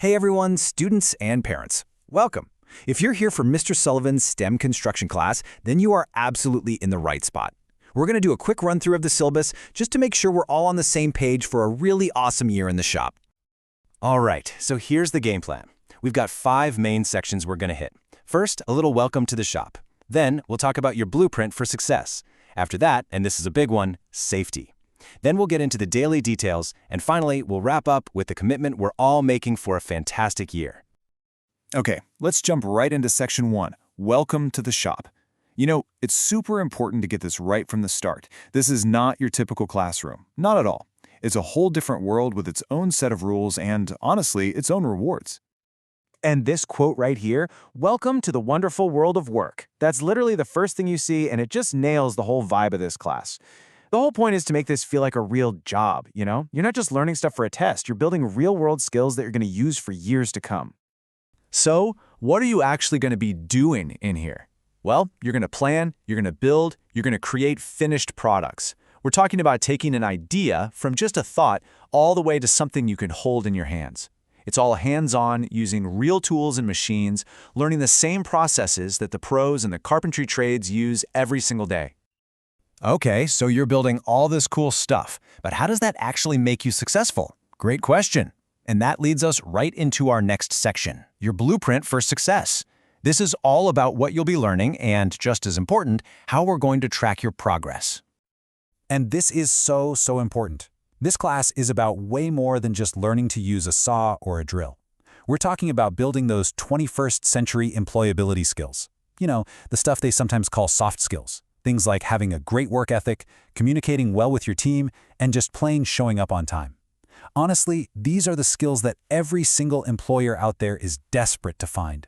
Hey everyone, students and parents. Welcome. If you're here for Mr. Sullivan's STEM construction class, then you are absolutely in the right spot. We're going to do a quick run-through of the syllabus just to make sure we're all on the same page for a really awesome year in the shop. All right, so here's the game plan. We've got 5 main sections we're going to hit. First, a little welcome to the shop. Then, we'll talk about your blueprint for success. After that, and this is a big one, safety. Then we'll get into the daily details, and finally, we'll wrap up with the commitment we're all making for a fantastic year. Okay, let's jump right into Section 1, Welcome to the Shop. You know, it's super important to get this right from the start. This is not your typical classroom. Not at all. It's a whole different world with its own set of rules and, honestly, its own rewards. And this quote right here, welcome to the wonderful world of work. That's literally the first thing you see, and it just nails the whole vibe of this class. The whole point is to make this feel like a real job, you know? You're not just learning stuff for a test, you're building real-world skills that you're going to use for years to come. So, what are you actually going to be doing in here? Well, you're going to plan, you're going to build, you're going to create finished products. We're talking about taking an idea from just a thought all the way to something you can hold in your hands. It's all hands-on, using real tools and machines, learning the same processes that the pros and the carpentry trades use every single day. Okay, so you're building all this cool stuff, but how does that actually make you successful? Great question. And that leads us right into our next section, your blueprint for success. This is all about what you'll be learning and, just as important, how we're going to track your progress. And this is so important. This class is about way more than just learning to use a saw or a drill. We're talking about building those 21st century employability skills. You know, the stuff they sometimes call soft skills. Things like having a great work ethic, communicating well with your team, and just plain showing up on time. Honestly, these are the skills that every single employer out there is desperate to find.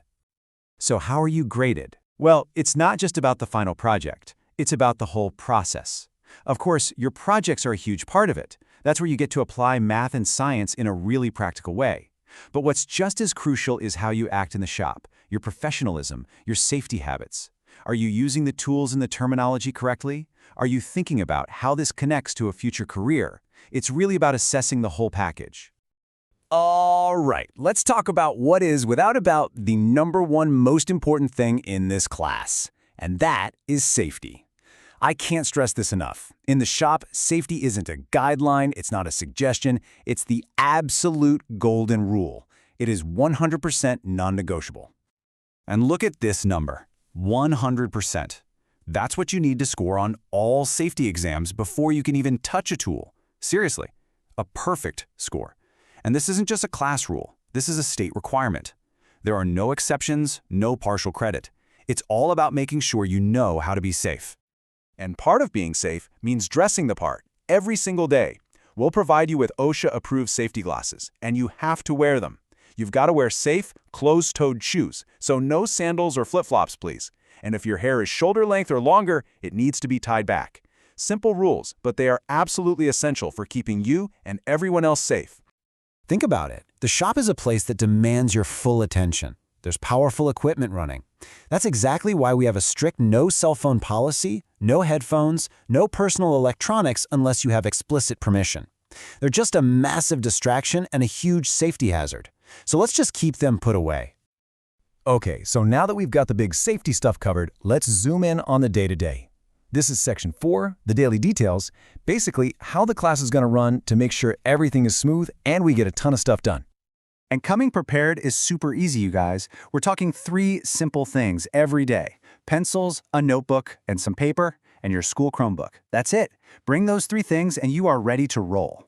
So how are you graded? Well, it's not just about the final project. It's about the whole process. Of course, your projects are a huge part of it. That's where you get to apply math and science in a really practical way. But what's just as crucial is how you act in the shop, your professionalism, your safety habits. Are you using the tools and the terminology correctly? Are you thinking about how this connects to a future career? It's really about assessing the whole package. All right, let's talk about what is, without a doubt, the #1 most important thing in this class, and that is safety. I can't stress this enough. In the shop, safety isn't a guideline, it's not a suggestion, it's the absolute golden rule. It is 100% non-negotiable. And look at this number, 100%. That's what you need to score on all safety exams before you can even touch a tool. Seriously, a perfect score. And this isn't just a class rule, this is a state requirement. There are no exceptions, no partial credit. It's all about making sure you know how to be safe. And part of being safe means dressing the part every single day. We'll provide you with OSHA-approved safety glasses, and you have to wear them. You've got to wear safe, closed-toed shoes, so no sandals or flip-flops, please. And if your hair is shoulder length or longer, it needs to be tied back. Simple rules, but they are absolutely essential for keeping you and everyone else safe. Think about it. The shop is a place that demands your full attention. There's powerful equipment running. That's exactly why we have a strict no cell phone policy, no headphones, no personal electronics unless you have explicit permission. They're just a massive distraction and a huge safety hazard. So let's just keep them put away. Okay, so now that we've got the big safety stuff covered, let's zoom in on the day-to-day. This is Section 4, the daily details, basically how the class is going to run to make sure everything is smooth and we get a ton of stuff done. And coming prepared is super easy, you guys. We're talking 3 simple things every day. Pencils, a notebook, and some paper, and your school Chromebook. That's it. Bring those 3 things and you are ready to roll.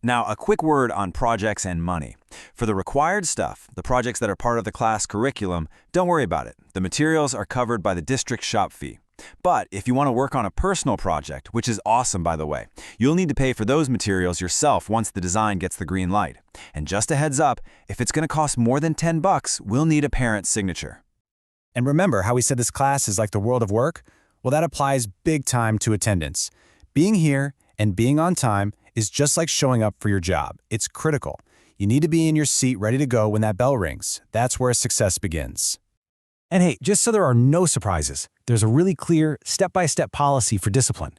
Now, a quick word on projects and money. For the required stuff, the projects that are part of the class curriculum, don't worry about it. The materials are covered by the district shop fee. But if you want to work on a personal project, which is awesome by the way, you'll need to pay for those materials yourself once the design gets the green light. And just a heads up, if it's going to cost more than $10, we'll need a parent's signature. And remember how we said this class is like the world of work? Well, that applies big time to attendance. Being here and being on time is just like showing up for your job. It's critical. You need to be in your seat ready to go when that bell rings. That's where success begins. And hey, just so there are no surprises, there's a really clear step-by-step policy for discipline.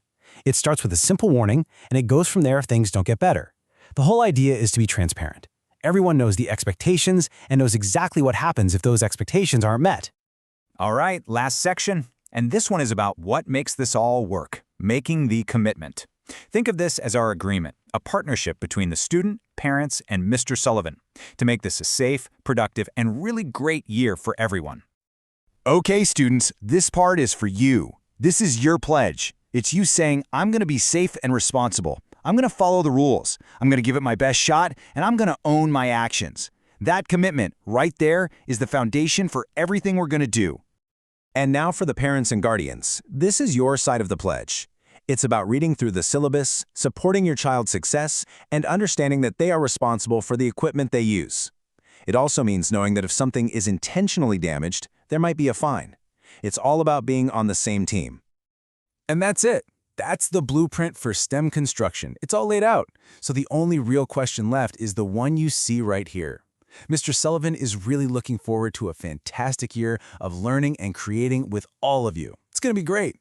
It starts with a simple warning, and it goes from there if things don't get better. The whole idea is to be transparent. Everyone knows the expectations and knows exactly what happens if those expectations aren't met. All right, last section. And this one is about what makes this all work, making the commitment. Think of this as our agreement, a partnership between the student, parents, and Mr. Sullivan to make this a safe, productive, and really great year for everyone. Okay, students, this part is for you. This is your pledge. It's you saying, I'm going to be safe and responsible. I'm going to follow the rules. I'm going to give it my best shot, and I'm going to own my actions. That commitment right there is the foundation for everything we're going to do. And now for the parents and guardians. This is your side of the pledge. It's about reading through the syllabus, supporting your child's success, and understanding that they are responsible for the equipment they use. It also means knowing that if something is intentionally damaged, there might be a fine. It's all about being on the same team. And that's it. That's the blueprint for STEM construction. It's all laid out. So the only real question left is the one you see right here. Mr. Sullivan is really looking forward to a fantastic year of learning and creating with all of you. It's going to be great.